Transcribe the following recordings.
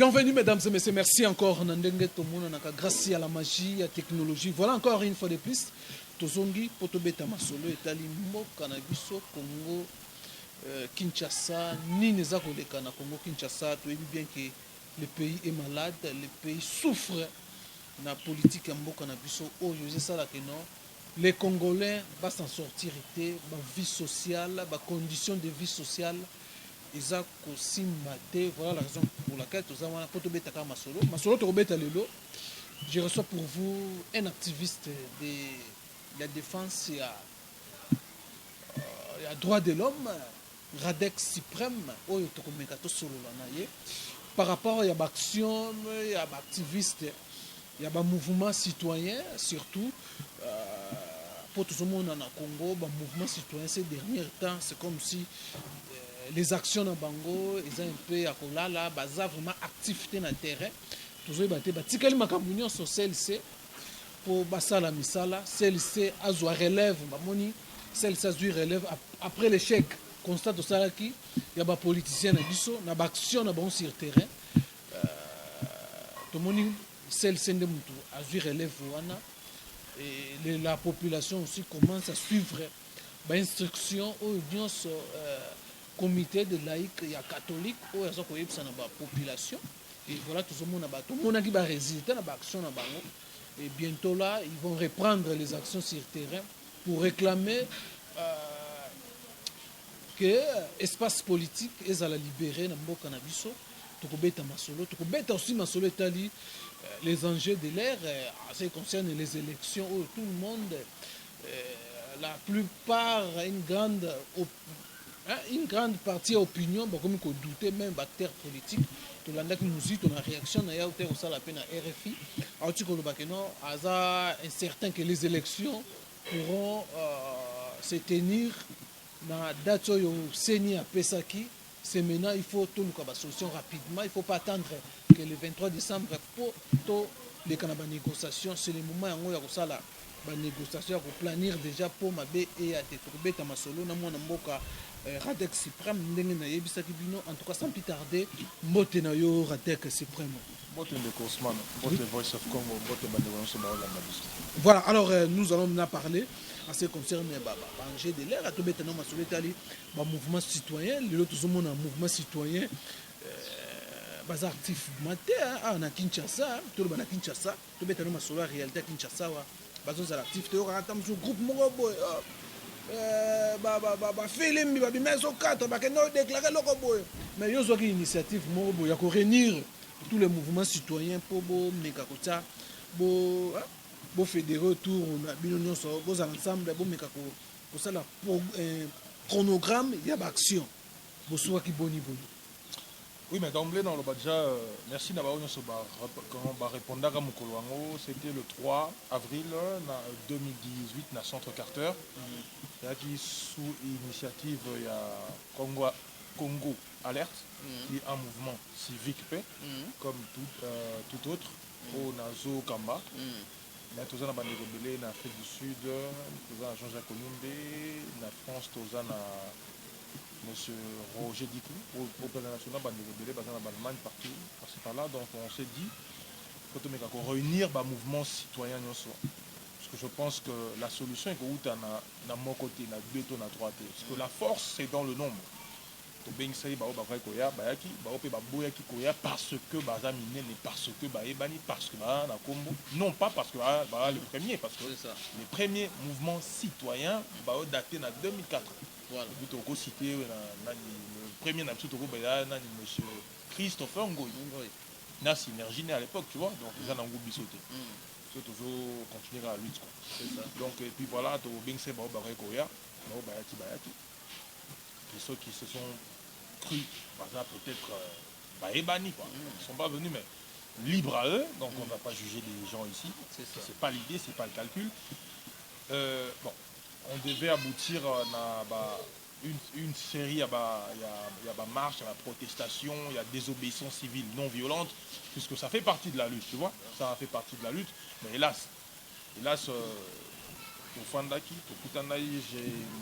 Bienvenue mesdames et messieurs, merci encore Nandenge Tomona Naka, grâce à la magie, à la technologie. Voilà encore une fois de plus. Tozongi Potobeta Masolo Etali Mboka na biso Congo Kinshasa, ni neza koleka na Congo Kinshasa, tu sais bien que le pays est malade, le pays souffre na politique ya mboka na biso oyo ezala que non. Les Congolais vont s'en sortir été, ba vie sociale, ba conditions de vie sociale. Voilà la raison pour laquelle nous avons Masolo. Masolo Lelo. Je reçois pour vous un activiste de la défense et à droit de l'homme, Radex Suprême, par rapport à l'action, il y a des activistes, il y a des mouvements citoyens, surtout pour tout le monde en Congo, les mouvements citoyens ces derniers temps, c'est comme si les actions dans Bango, ils ont un peu à Kolala, baza vraiment activité dans le terrain. Toujours batté, batikali makamunion sur celle-ci pour basa la misala, celle-ci a joué relève, bamoni, celle-ci a joué relève après l'échec constat de ça qui, il y a des politiciens na biso, na action na bon sur terrain. Tout le monde celle-ci de mutu a joué relève wana et la population aussi commence à suivre ba instruction aux audiences comité de laïque et catholique où ils ont coupé ça dans la population et voilà tout le monde a qui va résulter dans l'action et bientôt là ils vont reprendre les actions sur le terrain pour réclamer que l'espace politique est à la libérer dans le cannabis tout masolo tout aussi masolo etali les enjeux de l'ère en ce qui concerne les élections où tout le monde la plupart une grande partie opinion comme qu'on doutait même acteurs politiques to landa ki musique to la réaction na ya au ça la peine à RFI alors tu connais que non hasard incertain que les élections pourront se tenir na date yo seni à Pesaki. C'est maintenant il faut tout le solution rapidement, il faut pas attendre que le 23 décembre pour tout les canabas négociations, c'est le moment où il y a ça là négociation pour planir déjà pour ma bé et à détruire ta masolo na mona mboka Radex Suprême ndenge na yebisa kibino en tout cas sans plus tarder mbote na yo Radex Suprême mbote de Cosman mbote Voice of Congo mbote bandewano so ba la mabiso. Voilà, alors nous allons maintenant parler à ce qui concerne l'enjeu de l'air à tout bête na masolo tali ba mouvement citoyen l'autre tout le monde un mouvement citoyen bazar actif maté na Kinshasa tout le monde na Kinshasa tout bête na masolo réalité à Kinshasa wa bazos à l'activité au groupe Morobo film ba bimeso 4 ba que non déclarer lokobo mais yo zo ki initiative Morobo ya ko réunir tous les mouvements citoyens pour bo mekakota bo fédérer autour na bino nyonso bo za ensemble bo mekako ko ça la chronogramme ya ba action bo soit ki boni. Oui, mais d'emblée, dans le déjà, merci d'avoir répondre à Mukoloango. C'était le 3 avril 2018 dans le centre Carter. Il y a qui sous initiative, il y a Congo Alerte, qui est un mouvement civique paix, comme tout autre, au Nazo Kamba. Mais tous en Rebelle, en Afrique du Sud, tous en Jean-Jacques Colombe, en France, tous en Monsieur Roger Dicou, au plan national, en Allemagne, partout, par-ci par-là. Donc on s'est dit, il faut réunir le mouvement citoyen. Parce que je pense que la solution est que vous avez dans mon côté, dans deux tours, dans trois tours. Parce que la force, c'est dans le nombre. Parce que parce que non pas parce que le premier, parce que les premiers mouvements citoyens datés en 2004. Voilà. Vous avez cité le premier monsieur Christopher Ngoy. Na synergie à l'époque, tu vois, donc ils ont un groupe bisoté. Il faut toujours continuer à la lutte. Donc, et puis voilà, tu as ceux qui se sont crus, par exemple, peut-être ébani, quoi. Ils ne sont pas venus, mais libres à eux, donc on ne va pas juger les gens ici. C'est pas l'idée, c'est pas le calcul. Bon, on devait aboutir à une série, il y a marche, il y a protestation, il y a désobéissance civile non violente, puisque ça fait partie de la lutte, tu vois, ça fait partie de la lutte, mais hélas, au Fandaki, au Kutandaï,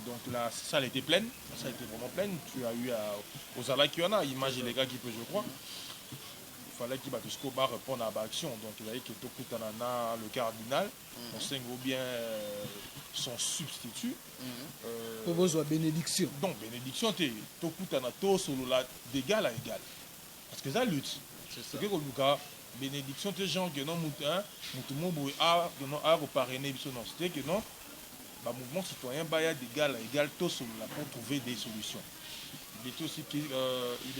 donc la salle était pleine, la salle était vraiment pleine, tu as eu aux Alakiona, image les gars qui peut, je crois. fallait qu'il va répondre à l'action. Donc il a dit que Tokutanana, le cardinal, on sait bien son substitut. Pour vos bénédictions. Donc bénédiction, Tokutana, tout solo là, d'égal à égal. Parce que ça lutte. C'est ça. Que le bénédiction, c'est gens que non, Moutoumou a reparrainé, non, c'était que non, le mouvement citoyen, il y a d'égal à égal, tout solo là, pour trouver des solutions. Il est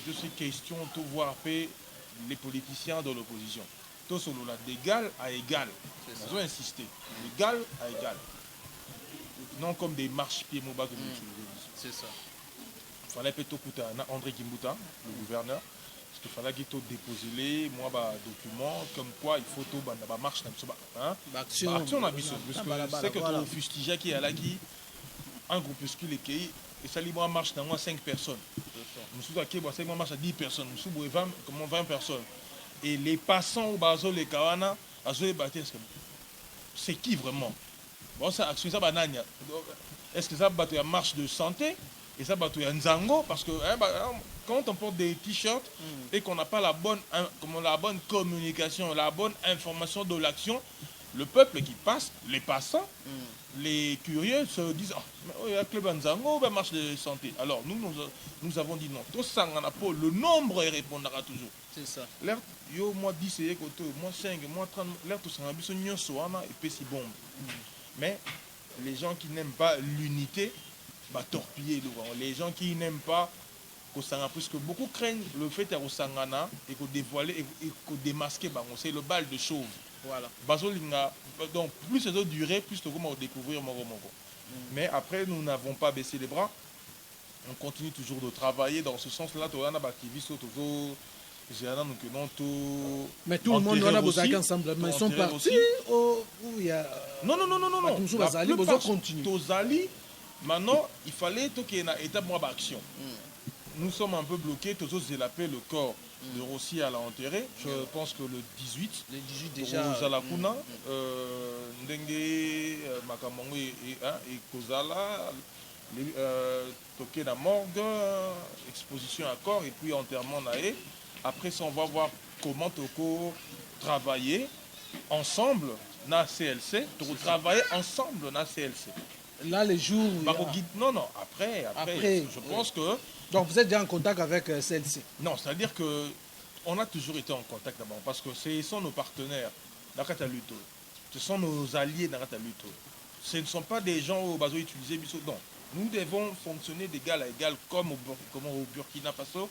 aussi question de voir les politiciens de l'opposition. Tout solo là, d'égal à égal. Ils ont insisté. D'égal à égal. Non comme des marche-pieds MOBA que vous utilisez. C'est ça. Il fallait plutôt écouter André Kimbuta, le gouverneur. Parce qu'il fallait qu'il dépose les documents comme quoi il faut tout marche action parce que c'est que tout fustigé qui est là qui un groupuscule qui et ça libre marche dans 5 personnes. Nous sommes à marche à 10 personnes, nous sommes 20 personnes. Et les passants au bazo les kawana c'est qui vraiment? Bon, ça action ça banania. Est-ce que ça bateau à marche de santé et ça bateau à Nzango parce que quand on porte des t-shirts et qu'on n'a pas la bonne communication, la bonne information de l'action, le peuple qui passe, les passants, les curieux se disent il y a club Nzango, il marche de santé. Alors nous avons dit non. Tout ça le nombre répondra toujours. C'est ça. L'air yo moi 10 c'est côté, moi 5, moi 30, l'air tout ça biso nyonso wana et puis si bon. Mais les gens qui n'aiment pas l'unité, torpiller les gens qui n'aiment pas puisque beaucoup craignent le fait de Sangana et qu'on dévoiler et qu'on démasquer, c'est le bal de chauve. Voilà. Donc plus ça doit durer, plus on va découvrir Moro. Mais après, nous n'avons pas baissé les bras. On continue toujours de travailler dans ce sens-là. Mais tout le monde doit avoir ensemble. Mais ils sont partis où il y a. Non. Maintenant, il fallait qu'il y ait une étape d'action. Nous sommes un peu bloqués. Tous autres, j'ai appelé le corps de Rossi à l'enterrer. Je pense que le 18. Le 18 déjà. Zalakuna, Ndenge, Makamongo et Kozala. Toqué la morgue, exposition à corps et puis enterrement naé. Après ça, on va voir comment Toko travailler ensemble dans CLC, travailler ensemble dans CLC. Là, les jours. Non, après. Je pense que. Donc, vous êtes déjà en contact avec CLC? Non, c'est-à-dire que on a toujours été en contact d'abord parce que ce sont nos partenaires dans Kataluto. Ce sont nos alliés dans Kataluto. Ce ne sont pas des gens au bateau utilisés. Non. Nous devons fonctionner d'égal à égal comme au Burkina Faso,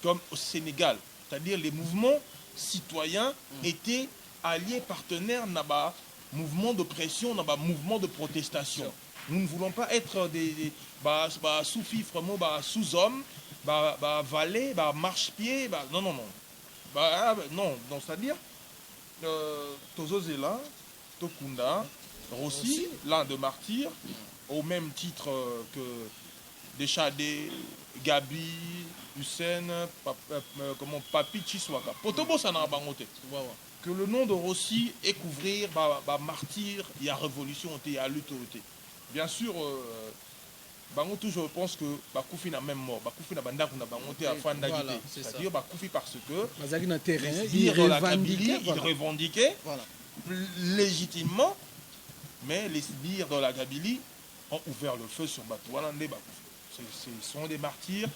comme au Sénégal. C'est-à-dire les mouvements citoyens étaient alliés, partenaires dans le mouvement de pression, dans le mouvement de protestation. Nous ne voulons pas être des sous-fifres, sous-hommes, valets, marche-pieds. Non. Non, c'est-à-dire, Tozozela, Tokunda, Rossi, l'un de martyrs, au même titre que Deschadé, Gabi, Hussein, Papi Chiswaka. Potobo Sana Bangote. Que le nom de Rossi est couvrir martyr, il y a révolution, il y a lutte. Bien sûr, Bangoto, je pense que Bakoufi n'a même mort. Bakoufi n'a pas monté à fin d'agité. C'est-à-dire Bakoufi parce que les sbires de la Kabylie, ils revendiquaient légitimement, mais les sbires de la Kabylie ont ouvert le feu sur Batouana Bakoufi. Ce sont des martyrs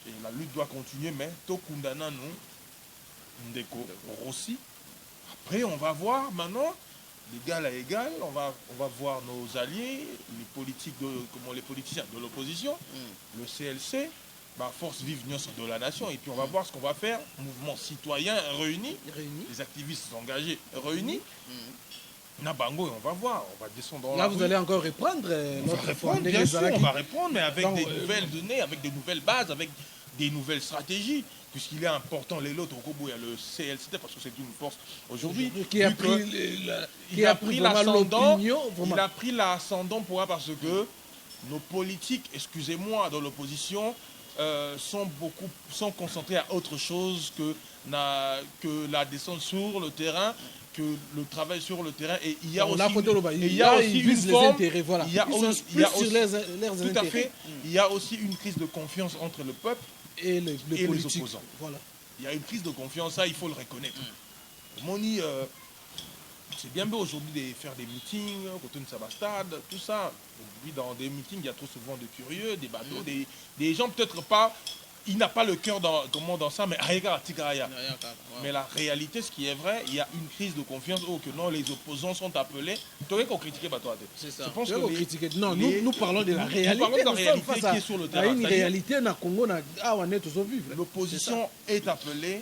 et la lutte doit continuer, mais Tokundana nous, Ndeko Rossi. Après, on va voir maintenant, d'égal à égal, on va voir nos alliés, les politiciens de l'opposition, le CLC, Force Vive Union de la Nation, et puis on va voir ce qu'on va faire, mouvement citoyen réuni, les activistes engagés réunis. Nabango, on va voir, on va descendre dans là, vous allez encore reprendre bien sûr, on va répondre, mais avec des nouvelles données, avec des nouvelles bases, avec des nouvelles stratégies, puisqu'il est important, les autres, il y a le CLCT, parce que c'est une force aujourd'hui, qui a pris l'ascendant, parce que nos politiques, excusez-moi, dans l'opposition, sont concentrés à autre chose que la descente sur le terrain, que le travail sur le terrain. Et il y a aussi une forme, il y a aussi une crise de confiance entre le peuple et les opposants. Voilà. Il y a une prise de confiance, ça, il faut le reconnaître. Moni, c'est bien beau aujourd'hui de faire des meetings, côté de Sabastad, tout ça. Aujourd'hui, dans des meetings, il y a trop souvent de curieux, des badauds, des gens peut-être pas, il n'a pas le cœur dans ça, mais mais la réalité, ce qui est vrai, il y a une crise de confiance où que non, les opposants sont appelés. Tu aurais qu'on critique pas toi. C'est ça. Je pense que non, nous parlons de la réalité. Nous parlons de la réalité qui est sur le terrain. Il y a une réalité dans le Congo, l'opposition est appelée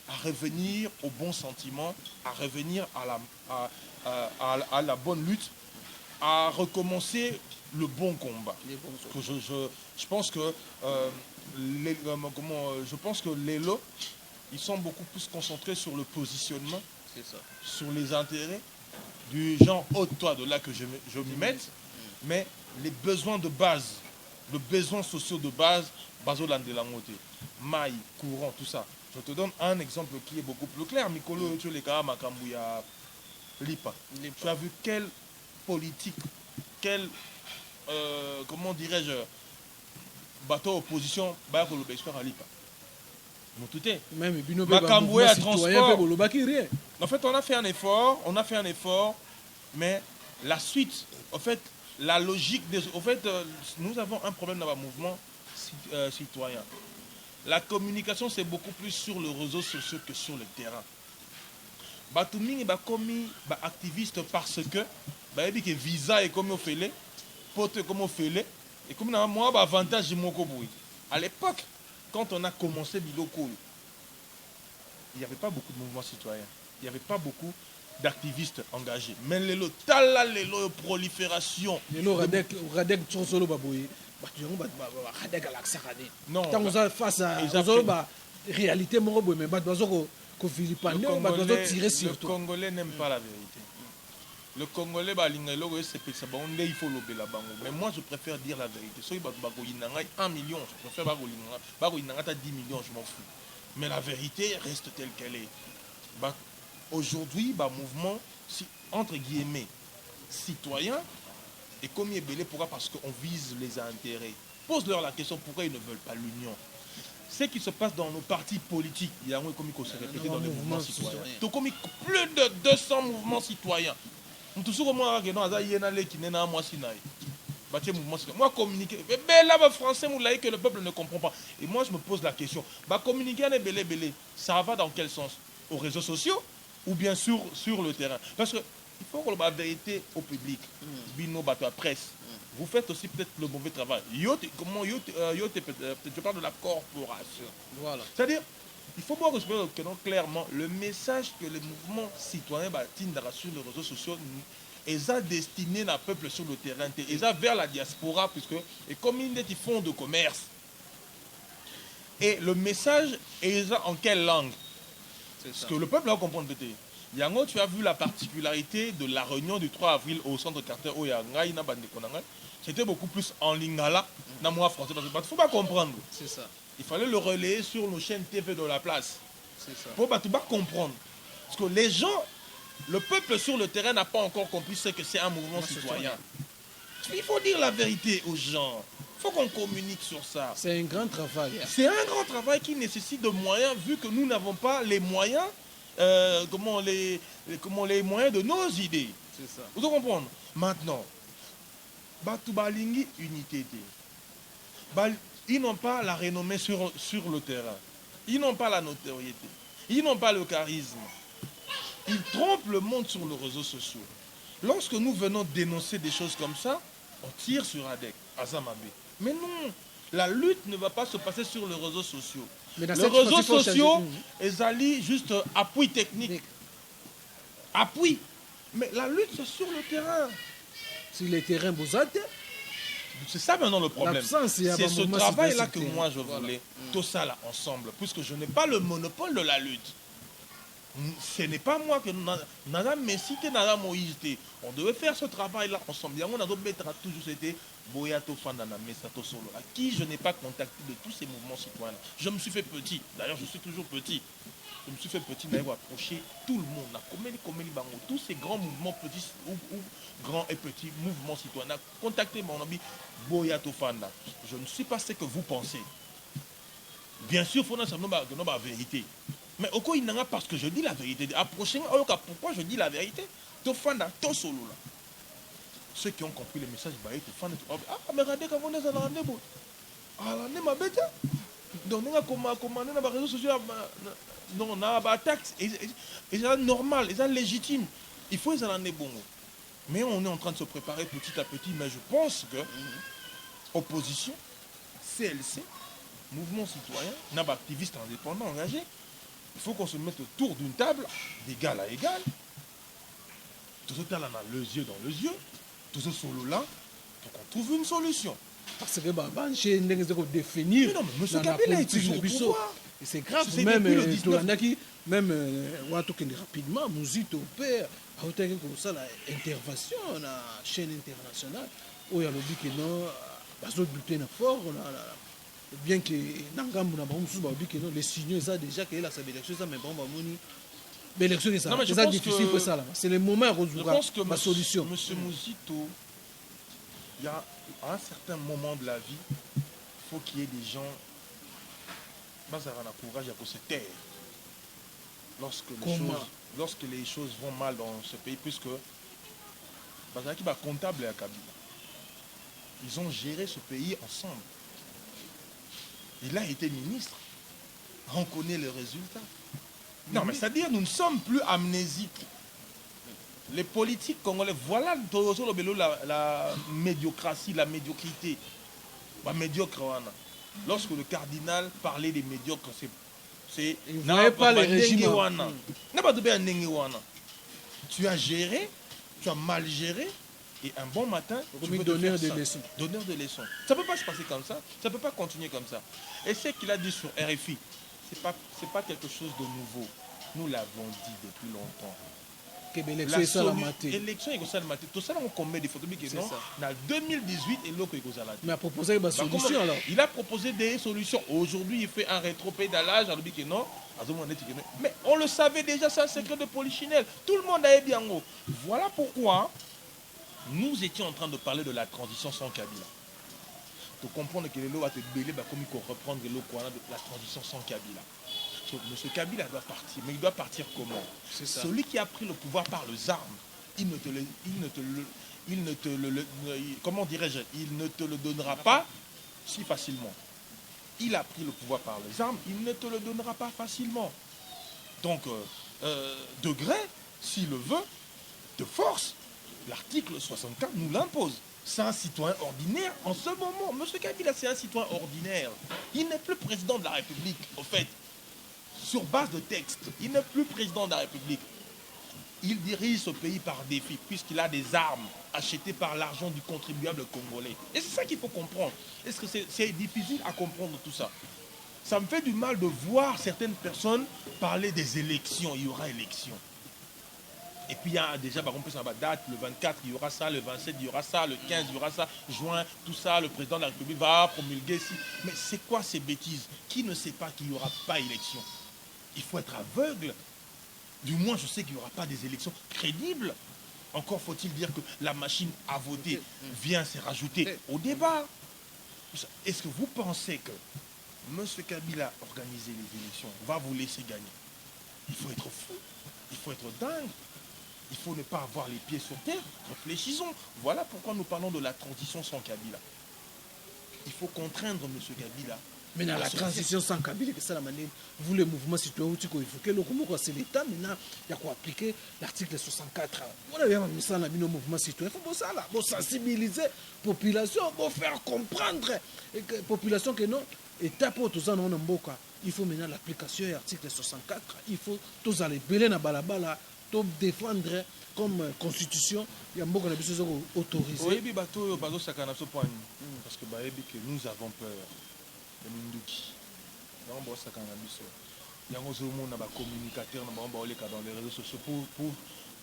à revenir au bon sentiment, à revenir à la bonne lutte, à recommencer le bon combat. Je pense que les lots, ils sont beaucoup plus concentrés sur le positionnement, sur les intérêts du genre au-toi de là que je m'y mette, mais les besoins de base, les besoins sociaux de base, bazoland de la montée, maille, courant, tout ça. Je te donne un exemple qui est beaucoup plus clair. Mikolo, tu les Makambuya Lipa. Tu as vu quelle politique, quelle, comment dirais-je, bateau opposition, Bayako Lobespierre à Lipa. Nous tout est. Même Makamboué à transport. En fait, on a fait un effort, mais la suite, en fait, la logique, nous avons un problème dans le mouvement citoyen. La communication, c'est beaucoup plus sur les réseaux sociaux que sur le terrain. Batuming est commis activiste parce que que visa est comme on fait les, pote comme on fait les, et comme moi avantage de mon coboui. À l'époque, quand on a commencé Biloko, il n'y avait pas beaucoup de mouvements citoyens. Il n'y avait pas beaucoup d'activistes engagés. Mais les prolifération. Radek Tsonsolo Baboui. Non, face à la réalité, le Congolais n'aime pas la vérité. Le Congolais, il faut l'obéir là. Mais moi, je préfère dire la vérité. Si il y a 1 million, je préfère 10 millions, je m'en fous. Mais la vérité reste telle qu'elle est. Aujourd'hui, mouvement, entre guillemets, citoyen, et comme il est belé, pourquoi? Parce qu'on vise les intérêts. Pose-leur la question, pourquoi ils ne veulent pas l'union? Ce qui se passe dans nos partis politiques, il y a un comme il s'est répété dans les mouvements citoyens. Il y a plus de 200 mouvements citoyens. Moi, communiquer. Mais là, français, que le peuple ne comprend pas. Et moi, je me pose la question. Communiquer, ça va dans quel sens? Aux réseaux sociaux ou bien sur le terrain? Parce que il faut que la vérité au public. Bino, la presse. Vous faites aussi peut-être le mauvais travail. Je parle de la corporation. Voilà. C'est-à-dire, il faut voir que non, clairement, le message que les mouvements citoyens tindra sur les réseaux sociaux est destiné au peuple sur le terrain, est vers la diaspora, puisque, et comme ils font de commerce. Et le message est en quelle langue? Parce que le peuple va comprendre peut-être. Yango, tu as vu la particularité de la réunion du 3 avril au centre Carter où c'était beaucoup plus en lingala, dans moi français, parce qu'il ne faut pas comprendre. C'est ça. Il fallait le relayer sur nos chaînes TV de la place. C'est ça. Pour comprendre. Parce que les gens, le peuple sur le terrain n'a pas encore compris ce que c'est un mouvement citoyen. Il faut dire la vérité aux gens. Il faut qu'on communique sur ça. C'est un grand travail. C'est un grand travail qui nécessite de moyens, vu que nous n'avons pas les moyens, les moyens de nos idées. C'est ça. Vous comprenez? Maintenant, Batubalingi unité. Ils n'ont pas la renommée sur le terrain. Ils n'ont pas la notoriété. Ils n'ont pas le charisme. Ils trompent le monde sur les réseaux sociaux. Lorsque nous venons dénoncer des choses comme ça, on tire sur Adek, Azamabé. Mais non, la lutte ne va pas se passer sur les réseaux sociaux. Les réseaux sociaux, ils allient juste appui technique. Appui. Mais la lutte, c'est sur le terrain. Sur le terrain, vous êtes. C'est ça maintenant le problème. C'est ce travail-là que moi je voulais, tout ça là ensemble, puisque je n'ai pas le monopole de la lutte. Ce n'est pas moi que Nada Messi, Nada Moïse. On devait faire ce travail-là ensemble. On a toujours été Boyato Fandana Mesato Solo, à qui je n'ai pas contacté de tous ces mouvements citoyens. Je me suis fait petit. D'ailleurs, je suis toujours petit. Je me suis fait petit d'ailleurs approcher tout le monde. Tous ces grands mouvements petits ou grands et petits mouvements citoyens. Contactez mon ami Boyato Fanda. Je ne suis pas ce que vous pensez. Bien sûr, il faut que la vérité. Mais au cas il n'a parce que je dis la vérité. Approchez, pourquoi je dis la vérité? Ceux qui ont compris le message, ah, mais regardez comment on est à la année. Ah, l'année m'a bête. Donc, on a commandé dans les réseaux sociaux. Non, on a un taxe. Et c'est normal, c'est légitime. Il faut les année bon. Mais on est en train de se préparer petit à petit. Mais je pense que opposition, CLC, mouvement citoyen, n'a pas activiste indépendant engagé. Il faut qu'on se mette autour d'une table d'égal à égal. Tout ça, là, les yeux dans les yeux. Tout ce solo-là, pour qu'on trouve une solution. Parce que j'ai définir M. Kabila est toujours au pouvoir. Et c'est grave, même rapidement, Mouzito père, a été ça l'intervention dans la chaîne internationale, où il y a le but que non, fort, bien que les signaux, ça déjà que la élection, ça, mais bon, l'élection, c'est difficile pour ça. C'est le moment où je pense que ma solution. M. Mouzito, il y a à un certain moment de la vie, il faut qu'il y ait des gens qui ont le courage pour se taire lorsque les choses vont mal dans ce pays, puisque qui va comptable à Kabila. Ils ont géré ce pays ensemble. Il a été ministre. On connaît les résultats. Non, mais c'est-à-dire nous ne sommes plus amnésiques. Les politiques congolais, voilà la médiocratie, la médiocrité. La médiocre. Lorsque le cardinal parlait des médiocres, c'est... Il ne voyait pas les régimes. Tu as géré, tu as mal géré, et un bon matin, tu veux donneur des leçons. Donneur de leçons. Ça ne peut pas se passer comme ça, ça ne peut pas continuer comme ça. Et ce qu'il a dit sur RFI, ce n'est pas quelque chose de nouveau. Nous l'avons dit depuis longtemps. L'élection est ça la maté. Tout ça, on commet des photos. En 2018, il a mais a proposé des solutions alors. Il a proposé des solutions. Aujourd'hui, il fait un rétropédalage. Mais on le savait déjà, c'est un secret de polichinelle. Tout le monde a bien haut. Voilà pourquoi nous étions en train de parler de la transition sans Kabila. Pour comprendre que les lois te belé, comme il faut reprendre la transition sans Kabila. M. Kabila doit partir, mais il doit partir comment? Celui qui a pris le pouvoir par les armes, comment dirais-je, il ne te le donnera pas si facilement. Il a pris le pouvoir par les armes, il ne te le donnera pas facilement. Donc, de gré, s'il le veut, de force, l'article 64 nous l'impose. C'est un citoyen ordinaire en ce moment. M. Kabila, c'est un citoyen ordinaire. Il n'est plus président de la République, au fait. Sur base de texte, il n'est plus président de la République. Il dirige ce pays par défi, puisqu'il a des armes achetées par l'argent du contribuable congolais. Et c'est ça qu'il faut comprendre. Est-ce que c'est difficile à comprendre tout ça? Ça me fait du mal de voir certaines personnes parler des élections. Il y aura élection. Et puis il y a déjà, par exemple, ça va date, le 24, il y aura ça, le 27, il y aura ça, le 15, il y aura ça, juin, tout ça, le président de la République va promulguer. Mais c'est quoi ces bêtises? Qui ne sait pas qu'il n'y aura pas élection? Il faut être aveugle. Du moins, je sais qu'il n'y aura pas des élections crédibles. Encore faut-il dire que la machine à voter vient se rajouter au débat. Est-ce que vous pensez que M. Kabila organiser les élections va vous laisser gagner? Il faut être fou. Il faut être dingue. Il faut ne pas avoir les pieds sur terre. Réfléchissons. Voilà pourquoi nous parlons de la transition sans Kabila. Il faut contraindre M. Kabila. Mais dans la transition sans Kabila, c'est ça la manière. Vous, le mouvement citoyen, il faut que le c'est l'État. Maintenant, il y a quoi appliquer l'article 64. On a bien mis ça dans le mouvement citoyen. Il faut ça là, pour sensibiliser la population, pour faire comprendre la population que non, État pour tout ça, non, il faut maintenant l'application de l'article 64. Il faut tous aller belé dans balabala, tout défendre comme constitution. Il y a beaucoup de choses autorisées. Oui, parce que nous avons peur. Il y a des communicateurs dans les réseaux sociaux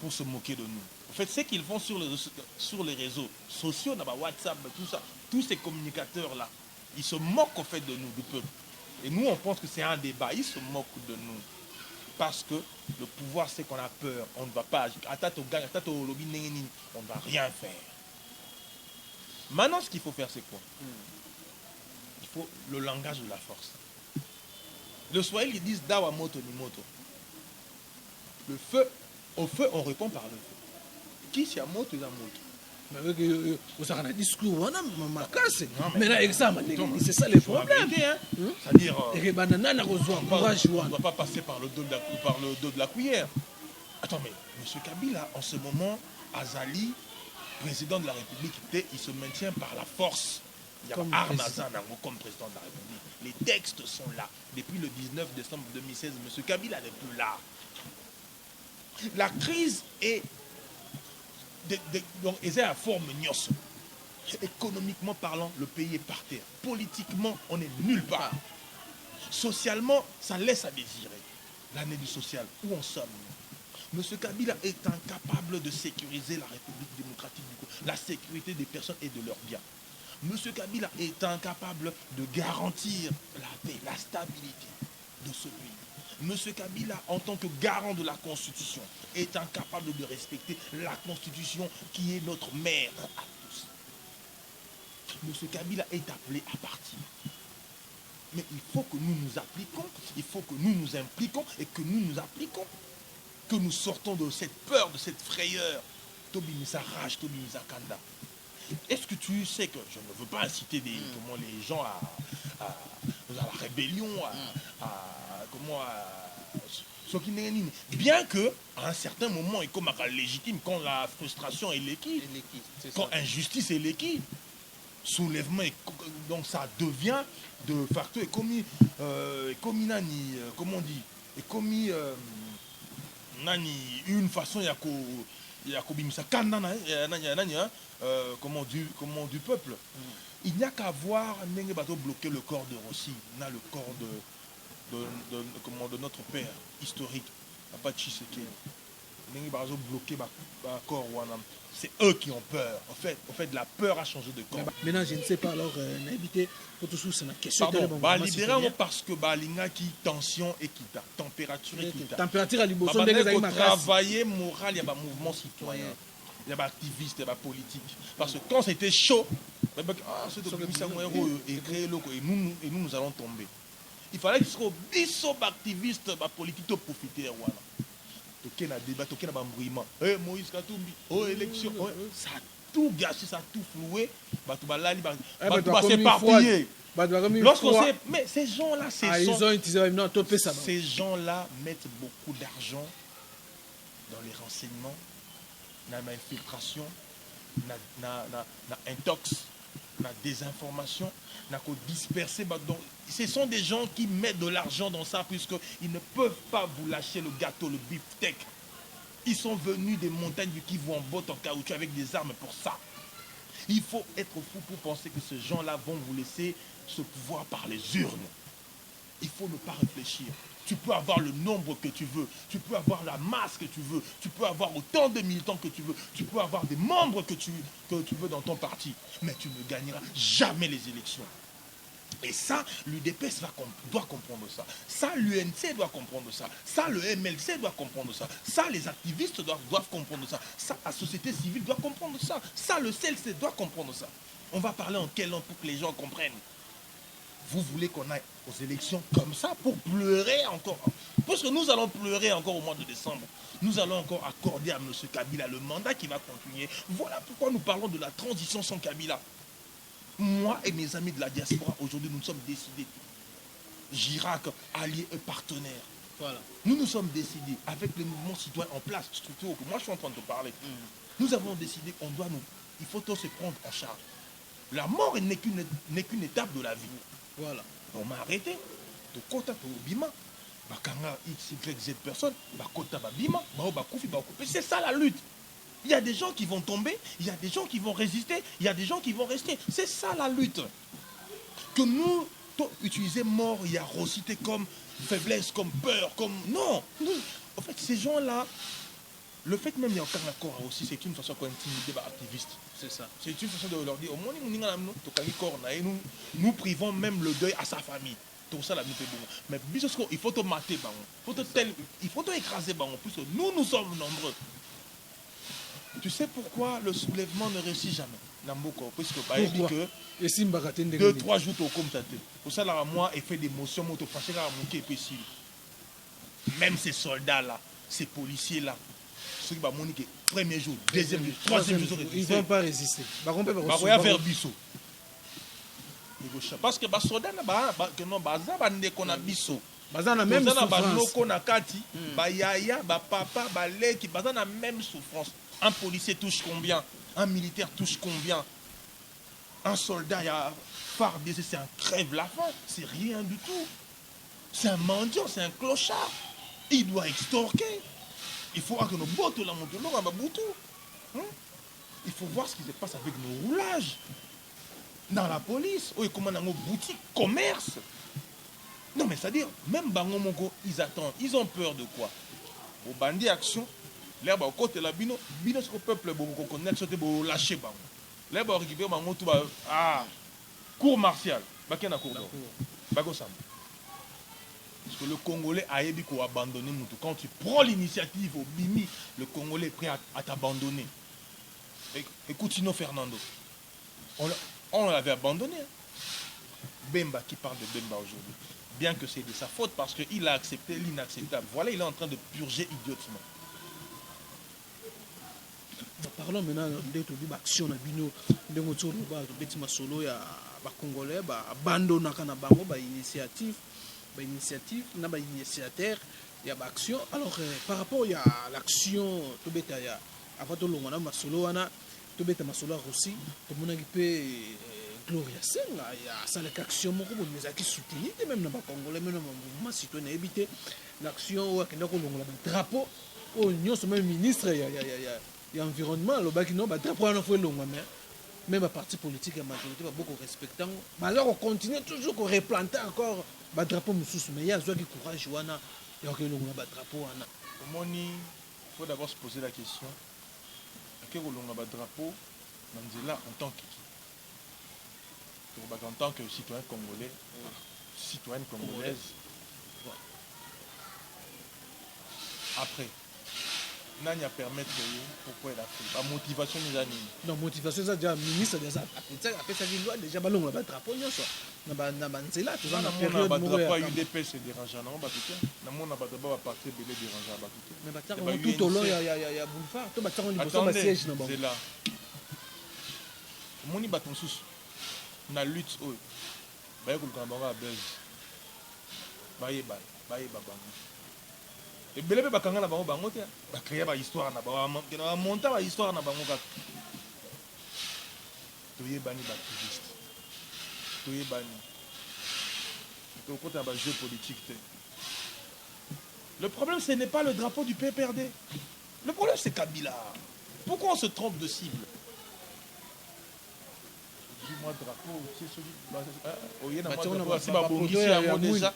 pour se moquer de nous. En fait, ce qu'ils font sur les réseaux sociaux, dans WhatsApp, tout ça, tous ces communicateurs-là, ils se moquent en fait de nous, du peuple. Et nous, on pense que c'est un débat. Ils se moquent de nous. Parce que le pouvoir, c'est qu'on a peur. On ne va pas agir. On ne va rien faire. Maintenant, ce qu'il faut faire, c'est quoi? Il faut le langage de la force. Le Swahili, ils disent dawa moto ni moto. Le feu, au feu, on répond par le feu. Qui c'est à moto, il a moto. Mais avec vous avez un discours, on a ma casse. Non, Mais là, examen, c'est ça le Il faut problème. arrêter, hein. C'est-à-dire, Et que banana reçoit on courage. ne doit pas passer par le dos de la cuillère. Attends, mais M. Kabila, en ce moment, Azali, président de la République, il se maintient par la force. Il y a Arnazan comme président de la République. Les textes sont là. Depuis le 19 décembre 2016, M. Kabila n'est plus là. La crise est donc, est à forme nyos. Économiquement parlant, le pays est par terre. Politiquement, on est nulle part. Socialement, ça laisse à désirer. L'année du social, où en sommes nous? M. Kabila est incapable de sécuriser la République démocratique du Congo, la sécurité des personnes et de leurs biens. M. Kabila est incapable de garantir la paix, la stabilité de ce pays. M. Kabila, en tant que garant de la Constitution, est incapable de respecter la Constitution qui est notre mère à tous. M. Kabila est appelé à partir. Mais il faut que nous nous appliquons, il faut que nous nous impliquons et que nous nous appliquons. Que nous sortons de cette peur, de cette frayeur. Tobi Misa rage, Tobi Misa Kanda. Est-ce que tu sais que je ne veux pas inciter les gens à la rébellion, bien que à un certain moment, et comme légitime, quand la frustration est l'équipe, quand injustice est l'équipe, soulèvement, donc ça devient de facto et commis nani, comment on dit, et commis nani une façon comment du peuple. Il n'y a qu'à voir Nenge Bato bloquer le corps de Rossi, on a le corps de notre père historique, Papa Tshisekedi. Nenge Bato bloquer le corps. C'est eux qui ont peur. En fait, la peur a changé de corps. Maintenant, je ne sais pas, alors, n'inviter pour tout ça, c'est une question. Pardon, libérer parce que l'inga qui tension et qui ta température et qui ta température à l'Ibo, travailler moral, il y a un mouvement citoyen, il y a un activiste, il y a un politique. Parce que quand c'était chaud, et nous allons tomber. Il fallait que ce soit des activistes, politiques, profiter. Toké na débat, toké na bambouillement. Moïse Katumbi, élection, ça a tout gâché, ça a tout floué. S'éparpiller. Mais ces gens-là, ces gens-là mettent beaucoup d'argent dans les renseignements, dans l'infiltration, dans l'intox, dans la désinformation, dans la disperser. Ce sont des gens qui mettent de l'argent dans ça puisqu'ils ne peuvent pas vous lâcher le gâteau, le beefsteak. Ils sont venus des montagnes du Kivu en botte en caoutchouc avec des armes pour ça. Il faut être fou pour penser que ces gens-là vont vous laisser ce pouvoir par les urnes. Il faut ne pas réfléchir. Tu peux avoir le nombre que tu veux, tu peux avoir la masse que tu veux, tu peux avoir autant de militants que tu veux, tu peux avoir des membres que tu veux dans ton parti, mais tu ne gagneras jamais les élections. Et ça, l'UDPS doit comprendre ça. Ça, l'UNC doit comprendre ça. Ça, le MLC doit comprendre ça. Ça, les activistes doivent comprendre ça. Ça, la société civile doit comprendre ça. Ça, le CLC doit comprendre ça. On va parler en quelle langue pour que les gens comprennent. Vous voulez qu'on aille aux élections comme ça pour pleurer encore? Parce que nous allons pleurer encore au mois de décembre. Nous allons encore accorder à M. Kabila le mandat qui va continuer. Voilà pourquoi nous parlons de la transition sans Kabila. Moi et mes amis de la diaspora, aujourd'hui, nous sommes décidés. Girac, allié et partenaire. Voilà. Nous nous sommes décidés, avec les mouvements citoyens en place, structuraux, que moi je suis en train de te parler. Nous avons décidé il faut tous se prendre en charge. La mort n'est qu'une étape de la vie. Voilà. On m'a arrêté. De Kota au Bima. Bakanga X, Y, Z personnes. Bakota Babima. C'est ça la lutte. Il y a des gens qui vont tomber, il y a des gens qui vont résister, il y a des gens qui vont rester. C'est ça la lutte. Que nous, utiliser mort, il y a recité comme faiblesse, comme peur, comme... Non. En fait, ces gens-là, le fait même qu'il y a encore un accord aussi, c'est une façon d'intimider les activistes. C'est ça. C'est une façon de leur dire, nous privons même le deuil à sa famille. Tout ça, là, nous fait bon. Mais il faut te mater, il faut te écraser, puisque nous sommes nombreux. Tu sais pourquoi le soulèvement ne réussit jamais? Namboka, parce que Pourquoi? Et si Mbakate 2-3 jours au comme ça. Pour ça, là, moi, effet d'émotion, moi, fâché à mon qui même ces soldats-là, ces policiers-là, ceux qui vont moniquer premier jour, deuxième jour, troisième jour, ils ne vont pas résister. Bah, on va faire biso. Parce que les soldats, que non, baza, qu'on a biso. Baza na même souffrance. Ba kati, ba yaya, ba papa, ba leki, baza na même souffrance. Un policier touche combien? Un militaire touche combien? Un soldat, il y a fardé, c'est un crève la faim. C'est rien du tout. C'est un mendiant, c'est un clochard. Il doit extorquer. Il faut que nos bottes la montent il faut voir ce qui se passe avec nos roulages. Dans la police, ou comment dans nos boutiques, commerce. Non, mais c'est-à-dire, même Bangomongo, ils attendent. Ils ont peur de quoi? Au bandit action, l'herbe au côté de la bino, ce que le peuple connaît, c'est de lâcher Bango. L'herbe au récupérer Bango, tout va. Ah, cours martial. Bakena cours d'or. Bago Sam. Parce que le Congolais a abandonné Moutou. Quand tu prends l'initiative au Bimi, le Congolais est prêt à t'abandonner. Écoute, Sino Fernando. On l'avait abandonné. Bemba qui parle de Bemba aujourd'hui. Bien que c'est de sa faute parce qu'il a accepté l'inacceptable. Voilà, il est en train de purger idiotement. Parlons maintenant de l'action de Bino. De Beti Masolo, il y a des Congolais, abandonné initiative. Initiative, il y a initiateur, il y a action. Alors, par rapport à l'action, tout bête, il y a avant tout le monde, Masolo, tout bête, Masolo aussi, tout le monde peut Gloria Senga, il y a ça l'action, mais qui soutient, même dans le Congolais, même dans le mouvement citoyen, éviter l'action, où il y a un drapeau, où il y a même ministre, il y a environnement, le bac, non, drapeau, on a fait long, même à parti politique, la majorité va beaucoup respectant. Mais alors, on continue toujours à replanter encore le drapeau, mais il y a du courage, il y a un drapeau. Il faut d'abord se poser la question quel est le drapeau en tant que citoyen congolais, citoyenne congolaise. Après, Nanya permettre pourquoi elle a fait. La motivation des animaux. Non, motivation, c'est déjà ministre des Affaires. Après ça, il doit déjà ballon là-bas, drapeau, non, ça. Dans Banzela, tout ça, dans la période de drapeau UDP, c'est dérangeant. Non, on a pas parti de dérangeant. Mais tout au long, il y a boulevard. Tout le siège. C'est là. Moni baton sous. Na lutte, oh. Baye kulkamba a buzz. Baye. Et belebe bakanga na bango bango te ba créer ba histoire na ba monter ba histoire na bango ka toye bani ba activiste toye bani to kota ba jeu politique te. Le problème ce n'est pas le drapeau du PPRD. Le problème c'est Kabila. Pourquoi on se trompe de cible? Dis-moi drapeau c'est celui oye na drapeau si ba bongisi ya déjà.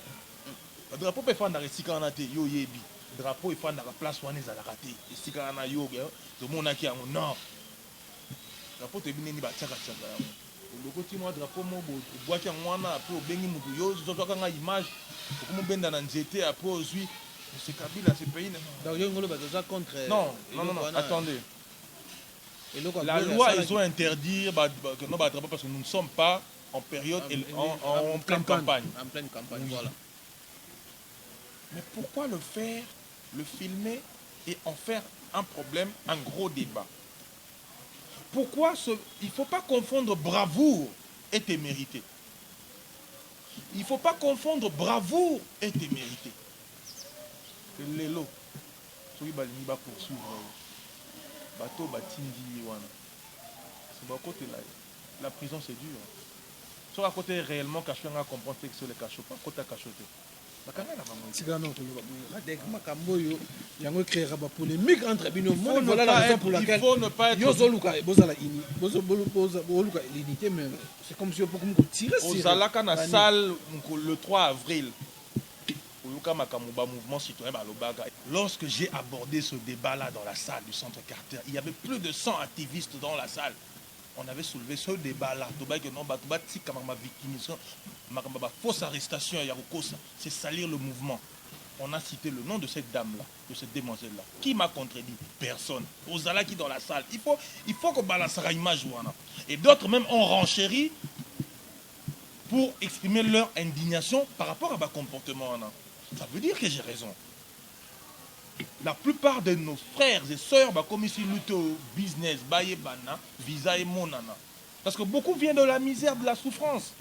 Le drapeau peut faire dans resika na te yo yebi. Drapeau il faut dans la place où on est à la raté et si quand on a yoga tout le monde a qui a non drapeau te bini ni ba tchaka le côté moi drapeau mo bois qui en a après au bengi mutu yo zo ka image comme benda na nzete après aujourd'hui c'est Kabila c'est pays donc yo ngolo ba déjà contre non attendez la loi ils ont interdit que non drapeau parce que nous ne sommes pas en période en pleine campagne voilà. Mais pourquoi le faire, le filmer et en faire un problème, un gros débat? Pourquoi il ne faut pas confondre bravoure et témérité. Il ne faut pas confondre bravoure et témérité. Lelo, soki balingi ba poursuivre bateau batindi wana. C'est ba côté là. La prison c'est dur. Sur à côté réellement caché on a comprendre que sur les cachots pas côté cachoté. Il créera une polémique entre bino. Voilà la raison pour laquelle l'unité, mais c'est comme si on pouvait tirer sur la salle le 3 avril. Mouvement citoyen lorsque j'ai abordé ce débat-là dans la salle du centre Carter, il y avait plus de 100 activistes dans la salle. On avait soulevé ce débat-là. Fausse arrestation, c'est salir le mouvement. on a cité le nom de cette dame-là, de cette demoiselle-là. Qui m'a contredit? Personne. Ozala qui dans la salle. Il faut qu'on balance la image. Et d'autres même ont renchéri pour exprimer leur indignation par rapport à ma comportement. Ça veut dire que j'ai raison. La plupart de nos frères et sœurs, comme ici, nous business, bana, visa et monana. Parce que beaucoup viennent de la misère, de la souffrance.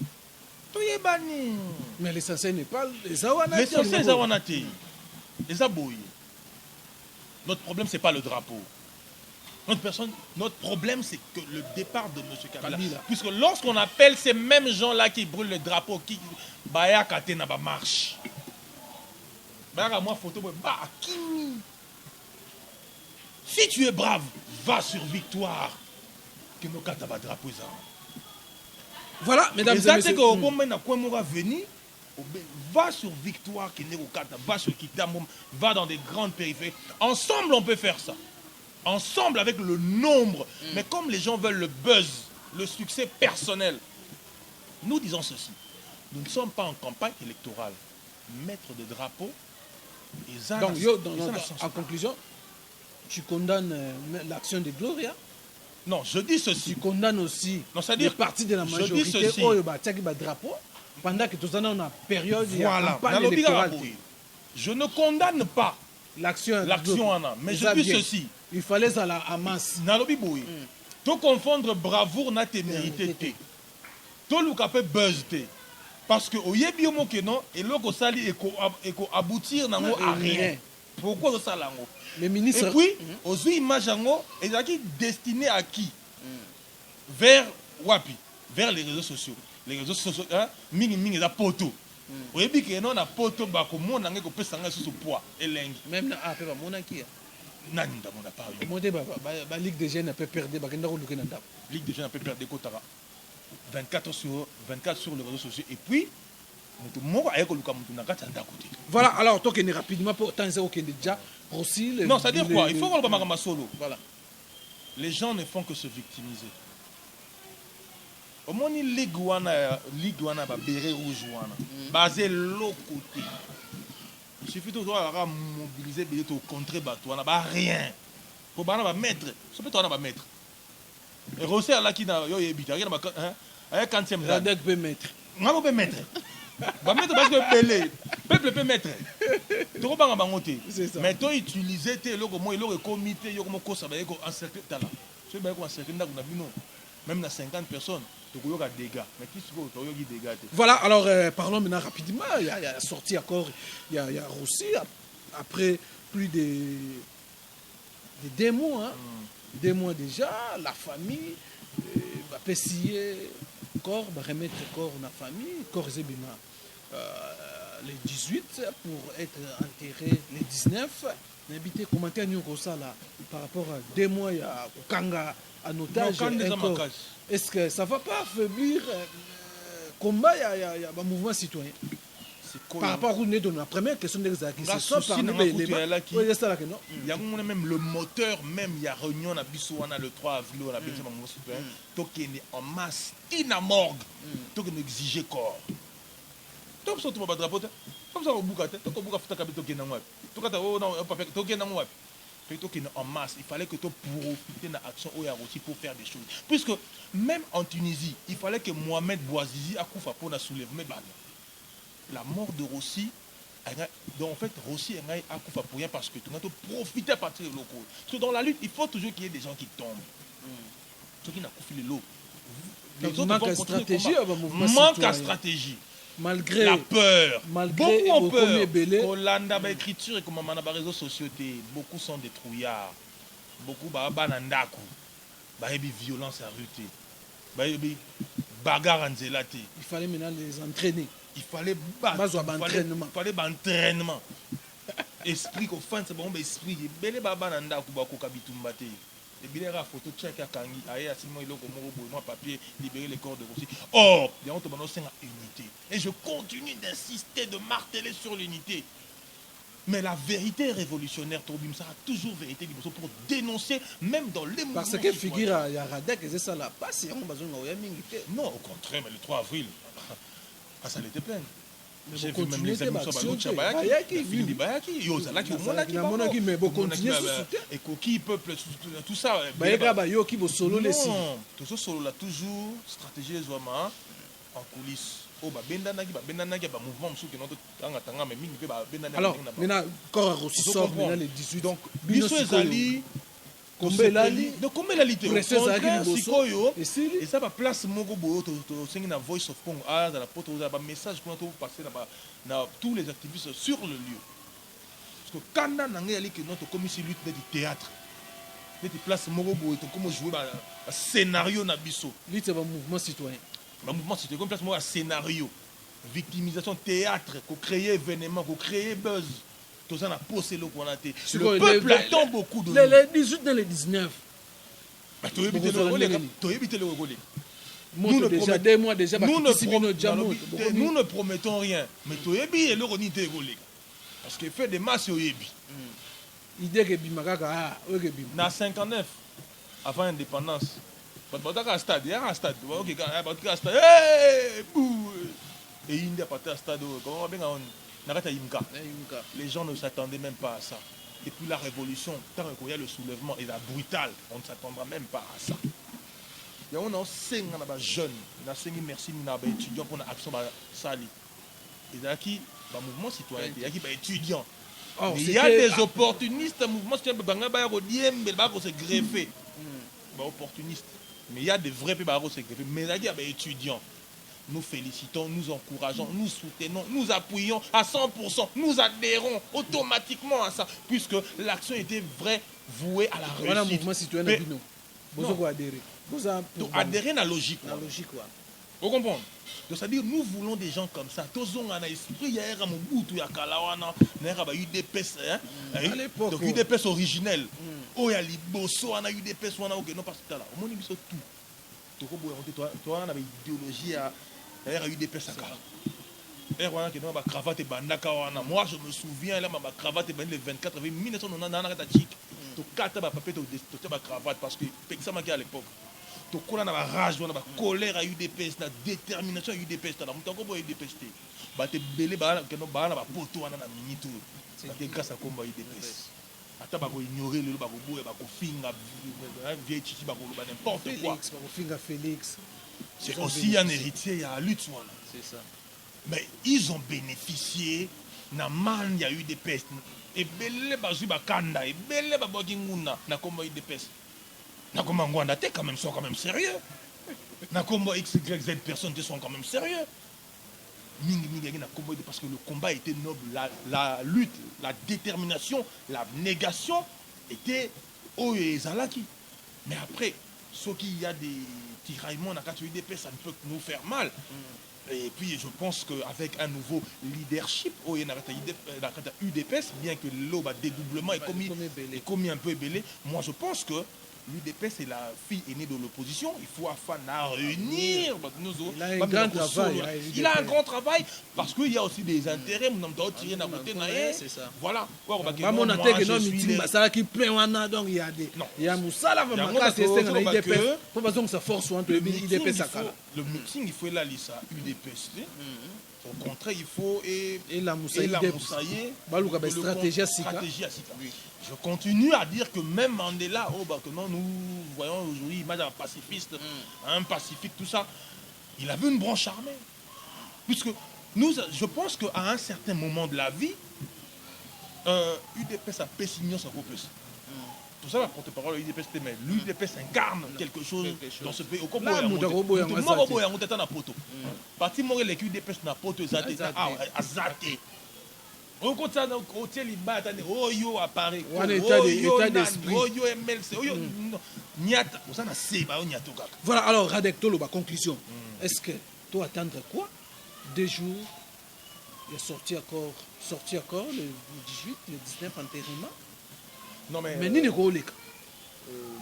Mais l'essentiel n'est pas les Awanati. L'essentiel les Awanati. Les Aboyi. Notre problème, ce n'est pas le drapeau. Notre problème, c'est que le départ de M. Kabila. Puisque lorsqu'on appelle ces mêmes gens-là qui brûlent le drapeau, qui marche. Si tu es brave, va sur victoire. Que nos drapeau. Voilà, mesdames et messieurs. Va sur victoire, va sur Kitamom, va dans des grandes périphéries. Ensemble, on peut faire ça. Ensemble, avec le nombre. Mais comme les gens veulent le buzz, le succès personnel, nous disons ceci. Nous ne sommes pas en campagne électorale. Maître de drapeau. Donc, en conclusion, tu condamnes l'action de Gloria. Non, je dis ceci. Tu condamnes aussi les partis de la majorité qui ont drapeau pendant que tout ça, on a période de campagne électorale. Je ne condamne pas l'action, mais je dis ceci. Il fallait ça à masse. Tu confondre bravoure na témérité. Tu le buzz. Parce que au yebi omo que non et loko sali eko aboutir nango à rien. Pourquoi ça lango? Le ministre. Et puis aux images yango est destiné à qui? Vers wapi? Vers les réseaux sociaux. Les réseaux sociaux mingi za poto. Au yebi que non na poto ba ko mona ngeko pesa nga sous poids elengi. Même na ape ba mona ki. Nani ndamona pas yo. Modé ba Ligue des jeunes peut perdre ba kenda ko luka na ndap. Ligue des jeunes peut perdre kotara. 24 sur les réseaux sociaux. Et puis, voilà, alors, toi qui es rapidement pour tant que déjà aussi. Non, c'est-à-dire quoi? Il faut qu'on le fasse solo. Voilà. Les gens ne font que se victimiser. Au moins, Ligue Wana, béret rouge, basé l'autre côté. Il suffit de mobiliser pour contrer Batouana, rien. Pour mettre. Ce peut être mettre. Et Rosé là qui n'a pas évité. Avec 40e la DEC peut mettre. On peut mettre. Va mettre parce que le peuple peut mettre. Mais tu utilises le comité, il y a un certain talent. Tu as un certain même dans 50 personnes, tu as des dégâts. Mais qui sont les dégâts? Voilà, alors parlons maintenant rapidement. Il y a sorti encore, il y a Rossi, après plus de 2 mois. 2 mois déjà, la famille va pessier corps, va remettre corps dans la famille, corps zébima les 18 pour être enterré les 19. N'habitez commentaire nous ça là par rapport à 2 mois il y a Kanga en otage. Est-ce que ça va pas affaiblir combat il y a un mouvement citoyen? Par rapport à la première question de l'exact, c'est ça parmi les il y a même le moteur, même il y a réunion à Bissouana le 3 avril, on a besoin de mouvement citoyen, donc il est en masse, il a morgue, donc il exige corps. Donc ça, tu vas pas drapeau, comme ça, au bout de tu vas faire un peu en masse, il fallait que tu profites de l'action aussi pour faire des choses. Puisque même en Tunisie, il fallait que Mohamed Bouazizi a coupé pour la soulever. La mort de Rossi, donc en fait, Rossi a coupé pour rien parce que tu as profité à partir de locaux. Parce que dans la lutte, il faut toujours qu'il y ait des gens qui tombent. Ceux qui n'ont pas coupé les lots. Les autres manque de stratégie, manque de stratégie. Malgré la peur. Malgré beaucoup ont peur. Hollanda, écriture et comme on a les réseaux sociaux, beaucoup sont des trouillards. Beaucoup banandaku. Violence à rue. Bagarre en zélate. Il fallait maintenant les entraîner. Il fallait entraînement. Esprit qu'au fin c'est bon esprit. Belé banandaku bako kabitumbate. Et bien la photo check à Kangi. Aïe asimo il logo moi papier libérer les corps de Rossi. Or, il y a un unité. Et je continue d'insister, de marteler sur l'unité. Mais la vérité révolutionnaire, Tobim, ça a toujours vérité pour dénoncer, même dans les mouvements. Parce que figure, il y a Radek et c'est ça là. Pas si on a non, au contraire, mais le 3 avril, ça l'était plein. J'ai vu même continuez les amis te sur baction Balucha te, Bayaki, bayaki, Philippe oui. Bayaki, yo Zalaki, Monaki, Namonaki, mais bon, continuez sous soutien. et Koki, peuple, tout ça. Bayeka bayoki bo solo les si. Non, tout ça solo là toujours stratégie Zouama en coulisses. Oh bah bendanaki ba mouvement musu que notre tanga mais mingi pe ba bendanaki. Alors, maintenant encore aussi sort maintenant les 18. Donc Bino biso ezali Kombelali de Kombelali te Précise ezalaki liboso. sikoyo esili et ça ba place moko boyo to sengi na Voice of Congo à dans la porte ba message pour nous passer na tous les activistes sur le lieu. Parce que kanda na ngai ali que notre commission lutte du théâtre. Des place moko boyo to comme jouer ba scénario na biso. lutte ba mouvement citoyen. Le mouvement c'était comme place moi scénario, victimisation, théâtre, qu'on créer événement, qu'on créer buzz. Tout ça on a posé le qu'on a été. Le peuple attend beaucoup de nous. Les 18 dans les 19. Tu évites le relais. Tu évites le relais. Nous déjà 2 mois déjà nous ne promettons rien, mais tu évites le relais. Parce que fait des masses au ébi. Idée que bimakaka ah, OK bim. Na 59 avant l'indépendance. Bataka à stade, il y a un stade. OK, bataka à stade. Et il y a pas de stade comment on bien Nakata Imka. Les gens ne s'attendaient même pas à ça. Et puis la révolution, tant qu'il y a le soulèvement et la brutale, on ne s'attendra même pas à ça. Il y a un jeune, il y a un merci, il y a un étudiant pour l'action sali. Il y a un mouvement citoyen, il y a un étudiant. Il y a des opportunistes, un mouvement citoyen, il y a se greffer. Opportunistes. Mais il y a des vrais pays qui se greffer. Mais il y a des étudiants. Nous félicitons, nous encourageons, nous soutenons, nous appuyons à 100%, nous adhérons automatiquement à ça, puisque l'action était vraie, vouée à la réussite. Voilà un mouvement citoyen. Vous adhérer. Donc adhérer à la logique. La logique, quoi. Vous comprenez? Donc c'est-à-dire nous voulons des gens comme ça. Tous on a esprit, il y a un Mobutu, il y a Kalawana, il y a UDPS, à l'époque. Donc UDPS originel. Oh, il y a Liboso, on a UDPS, on a non parce que là, on a tout. Toi, on a une idéologie à il y a eu des personnes à cravate et bandaka. Moi, je me souviens, là, ma cravate est le 24 avril 1990. Tu as papier, tu as cravate parce que ça m'a à l'époque. Tu as la rage, la colère à UDPS, la détermination à UDPS. Tu as UDPS. Tu as belé, tu as poto, tu as grâce à combat UDPS. Ata bako ignorer le bako boye bako finga vieille chichi bako n'importe quoi. Félix. C'est aussi un héritier, il y a la lutte. C'est ça. Mais ils ont bénéficié. Il y a eu des pestes. Et belé bazu bakanda, et belé baboginguna, na kombo eu des pestes. Na kombo ngwanda te quand même sont quand même sérieux. Na kombo XYZ personnes sont quand même sérieux. Parce que le combat était noble, la lutte, la détermination, la négation était Zalaki. Mais après, ce qu'il y a des tiraillements, ça ne peut que nous faire mal. Et puis je pense qu'avec un nouveau leadership, UDPS, bien que l'aube à dédoublement est commis un peu ébélé, moi je pense que l'UDPS est la fille aînée de l'opposition. Il faut afin de réunir. Il a un grand travail. Il a un grand travail parce qu'il y a aussi des intérêts. C'est ça. Voilà. Le mixing, il faut la liste UDPS. Au contraire, il faut et la Moussaïe stratégie. Je continue à dire que même Mandela, nous voyons aujourd'hui l'image d'un pacifiste, un pacifique, tout ça, il avait une branche armée. Puisque je pense qu'à un certain moment de la vie, UDPS a pessimé sa copie. Tout ça, la porte-parole de l'UDPS, mais l'UDPS incarne quelque chose dans ce pays. Parti moi les UDPS na poto zaté azate. On compte ça dans hôtel Ibata oyo apparaît. État d'esprit. Oyo MLC. Oyo nyata. Ça na seba nyato kaka. Voilà alors Radek Toloba conclusion. Est-ce que toi attendre quoi 2 jours il est sorti encore le 18 le 19 enterrement. Non mais nini ko leka.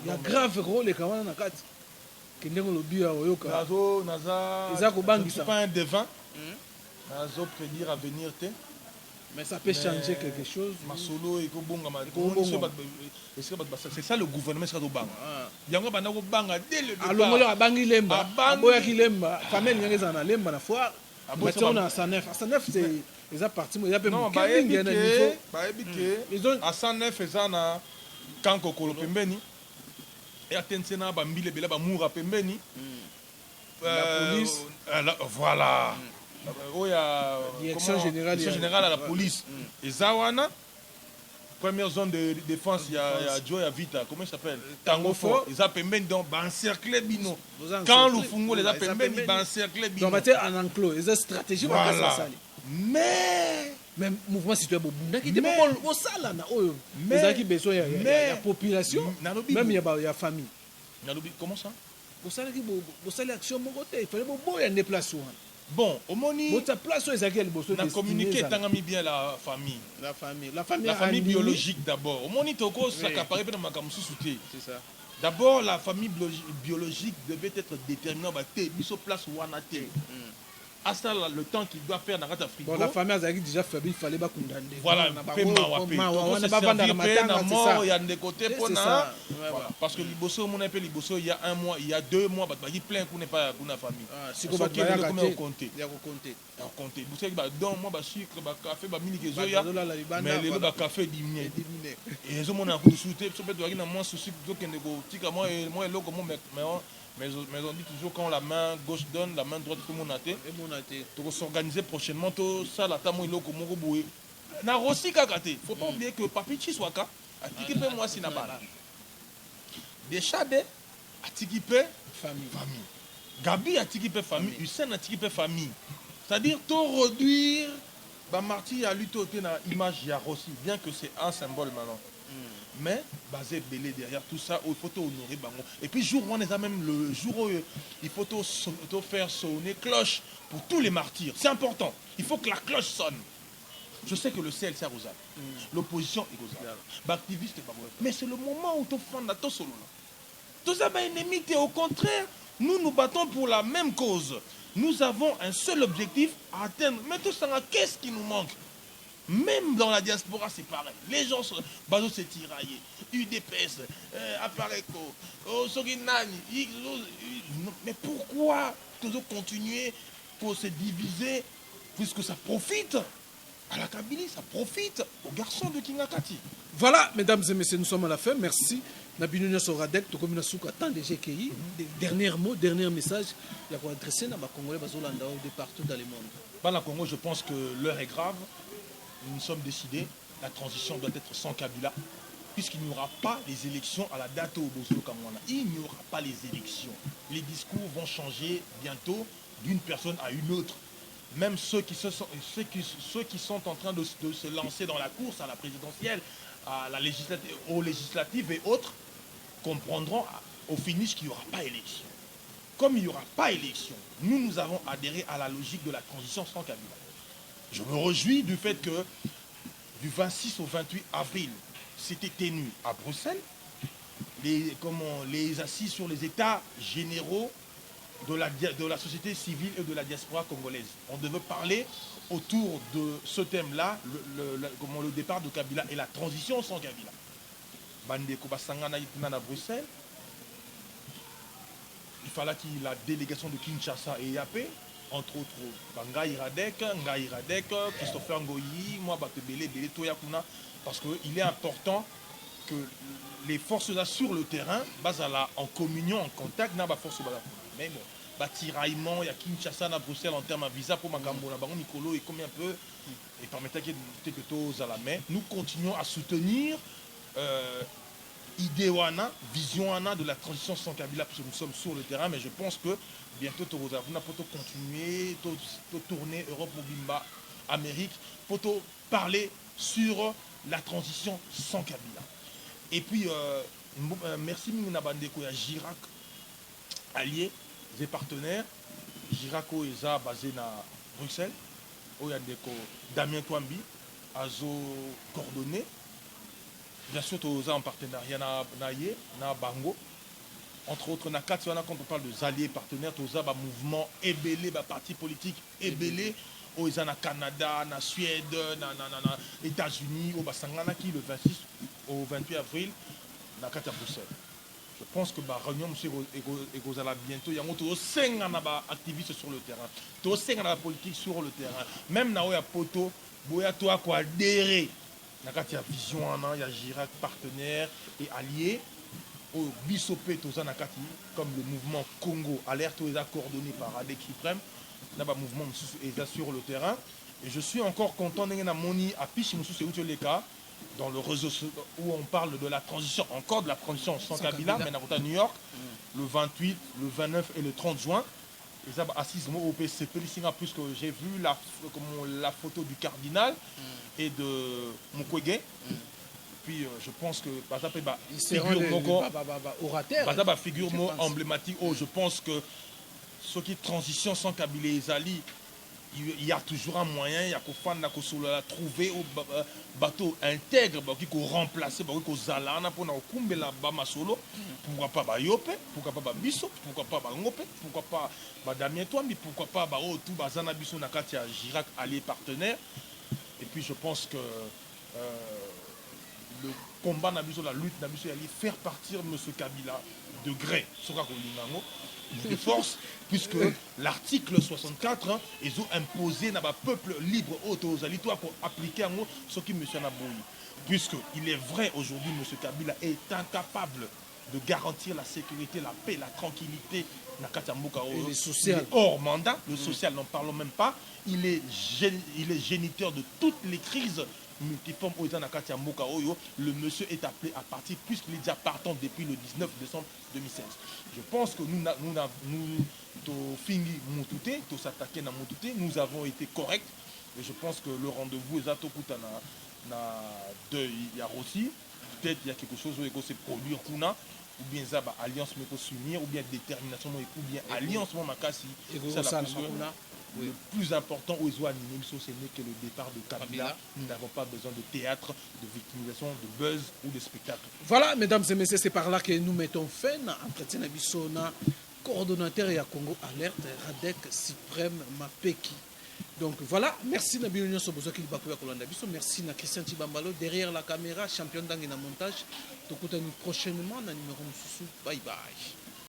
Il y a grave ko leka wana na kati. Kendeko lobi oyoka. Naza je suis pas un devin. Nazo prédire à venir te. Mais ça peut changer quelque chose. Masolo et c'est ça le gouvernement sera au bang. Yango bana ko banga dès le départ. Alors bangi lemba. Aboya ki lemba. Famille ngeza na lemba na foire. Mais on a 109. 109, c'est les partis. Il y a non, à 109, ils ont quand Kokolo Pembeni. Et à Tensena, Bambile, Bela, Bamoura Pembeni. La police. Voilà. Il y a Direction générale à la police. Et Zawana, première zone de défense, il y a Joe et Vita. Comment il s'appelle? Tango Fort. Ils ont Pembeni, donc, encerclé Bino. Quand le Fungo les a Pembeni, encerclé Bino. Donc, en enclos, ils ont stratégie. Voilà. Mais mouvement citoyen qui était bon au sala na oyo mais qui besoin il y a population même il y a famille comment ça au sala qui au sala action mon côté il fallait bon y a des places bon au moni votre place est à bosso na communiquer tangami bien la famille biologique d'abord au moni toko ça capare pe na makamusu souté c'est ça d'abord la famille biologique devait être déterminée ba té biso place wana té à ça le temps qu'il doit faire dans la frigo. Bon, la famille a déjà faible, il fallait pas condamner. Voilà, il y a des côtés pour ça. Parce que Liboso, mon appel Liboso, il y a 1 mois, il y a 2 mois, il y a plein qu'on n'est pas pour la famille. Si vous avez compté. Il y a compté. Vous savez que donc moi, sucre, café, mini mais les autres café diminué. Et les autres, on a un coup de soutien, peut-être qu'il y a moins souci, donc il y a moi et l'autre, mais on dit toujours quand la main gauche donne, la main droite peut monater. Pour s'organiser prochainement, tout ça, la tamo il est comme Moroboé. Na Rossi Kakate. Faut pas oublier que Papi Chiswaka a tikipé moi si n'a pas. Des Chadé a tikipé famille. Gabi a tikipé famille. Hussein a tikipé famille. C'est-à-dire tout réduire. Marty a lutté au image de Rossi, bien que c'est un symbole maintenant. Mais basé belé derrière tout ça, il faut honorer Bango. Et puis jour on est même le jour où il faut faire sonner cloche pour tous les martyrs. C'est important. Il faut que la cloche sonne. Je sais que le CLC est Rosal. L'opposition est Rosal. L'activiste est pas vrai. Mais c'est le moment où tu fais tout solo. Tout ça est ennemi. Au contraire, nous nous battons pour la même cause. Nous avons un seul objectif à atteindre. Mais tout ça, qu'est-ce qui nous manque? Même dans la diaspora, c'est pareil. Les gens sont tiraillés. UDPS, Apareco, Soginani. Mais pourquoi toujours continuer pour se diviser puisque ça profite à la Kabylie, ça profite aux garçons de Kingakati. Voilà, mesdames et messieurs, nous sommes à la fin. Merci. Nabinounia Soradek, tu comme Nasuka, tant de GKI. Dernier mot, dernier message. Il y a quoi adresser à Congolais, de partout dans le monde. Dans la Congo, je pense que l'heure est grave. Nous sommes décidés, la transition doit être sans Kabila, puisqu'il n'y aura pas les élections à la date au Bozolo Kamwana. Il n'y aura pas les élections. Les discours vont changer bientôt d'une personne à une autre. Même ceux qui sont en train de se lancer dans la course à la présidentielle, à la législative, aux législatives et autres, comprendront au finish qu'il n'y aura pas élection. Comme il n'y aura pas élection, nous avons adhéré à la logique de la transition sans Kabila. Je me réjouis du fait que du 26 au 28 avril, c'était tenu à Bruxelles, les assises sur les états généraux de la société civile et de la diaspora congolaise. On devait parler autour de ce thème-là, le départ de Kabila et la transition sans Kabila. Bandeko Basangana à Bruxelles, il fallait qu'il y ait la délégation de Kinshasa et Yapé, entre autres Ngai Radek, Christopher Ngoyi, moi Batebele, Bele Toyakuna, parce qu'il est important que les forces là sur le terrain, en communion, en contact, n'a pas force mais bon, tiraillement, il y a Kinshasa à Bruxelles en termes de visa pour Makambo, Baron Nicolo et combien peu, et permettez que tous à la main, nous continuons à soutenir idée wana, vision wana de la transition sans Kabila, parce que nous sommes sur le terrain, mais je pense que bientôt pour continuer, pour tourner Europe Mobimba, Amérique, pour parler sur la transition sans Kabila. Et puis, merci Mouinabandeko et Girac, alliés et partenaires. Girac est basé à Bruxelles, Oyandeko Damien Twambi, Azo coordonné. Bien sûr, tous en partenariat na Bango. Entre autres, quand on parle de alliés partenaires, tous un mouvement ébélé, parti politique ébélé, au Canada, na Suède, na États-Unis, au Basangana qui le 26 au 28 avril, na Bruxelles. Je pense que la réunion est bientôt. Il y a un 5 activistes sur le terrain. Il y a 5 politique sur le terrain. Même dans le poto, il y a toi quoi adhérer. Il y a Vision, il y a Girac, partenaire et alliés. Au Bissopé, comme le mouvement Congo, alerte est coordonné par ADEC Suprême. Il y a un mouvement sur le terrain. Et je suis encore content d'être à Pichi, dans le réseau où on parle de la transition, encore de la transition sans Kabila, mais à New York, le 28, le 29 et le 30 juin. Et ça, assise au PCP, puisque j'ai vu la photo du cardinal et de Mukwege. Puis je pense que figure emblématique. Je pense que ce qui est transition sans Kabila et Zali, il y a toujours un moyen, il y a qu'on trouver au bateau intègre qui peut remplacer qui zalana pour la bama solo. Pourquoi pas Yope, pourquoi pas Bisso, pourquoi pas Ngope, pourquoi pas Damien Touambi, pourquoi pas tout Bazana Bisso Nakati à Girac allié partenaire. Et puis je pense que le combat Nabiso, la lutte Nabiso, allait faire partir M. Kabila de gré de force, puisque l'article 64 ils ont imposé à peuple libre pour appliquer ce qui M. Naboui. Puisqu'il est vrai aujourd'hui, M. Kabila est incapable de garantir la sécurité, la paix, la tranquillité. Et le social. Il est hors mandat, le social, n'en parlons même pas. Il est géniteur de toutes les crises multiformes au Nakati Mboka Oyo. Le monsieur est appelé à partir puisqu'il est déjà partant depuis le 19 décembre 2016. Je pense que nous avons été corrects et je pense que le rendez-vous est à Tokuta de Yarossi. Peut-être il y a quelque chose où il se produire ou bien ça alliance mais s'unir ou bien détermination ou bien alliance Makasi. Le plus important aux animés, ce n'est que le départ de Kabila. Nous n'avons pas besoin de théâtre, de victimisation, de buzz ou de spectacle. Voilà, mesdames et messieurs, c'est par là que nous mettons fin à entretien de Bissona, coordonnateur et à Congo Alerte, Radek Suprême Mapeki. Donc voilà, merci Nabil Union Sobozo qui merci à Christian Tibambalo derrière la caméra, champion d'angle et montage. Donc prochainement, dans le numéro 6. Bye bye.